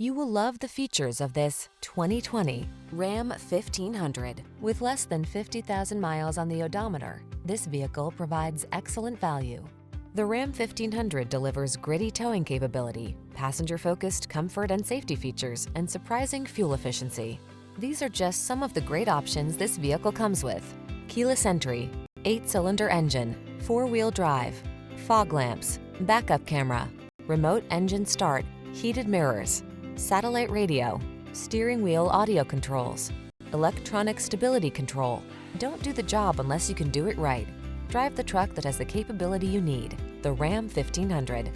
You will love the features of this 2020 Ram 1500. With less than 50,000 miles on the odometer, this vehicle provides excellent value. The Ram 1500 delivers gritty towing capability, passenger-focused comfort and safety features, and surprising fuel efficiency. These are just some of the great options this vehicle comes with: keyless entry, 8-cylinder engine, 4-wheel drive, fog lamps, backup camera, remote engine start, heated mirrors, satellite radio, steering wheel audio controls, electronic stability control. Don't do the job unless you can do it right. Drive the truck that has the capability you need. The Ram 1500.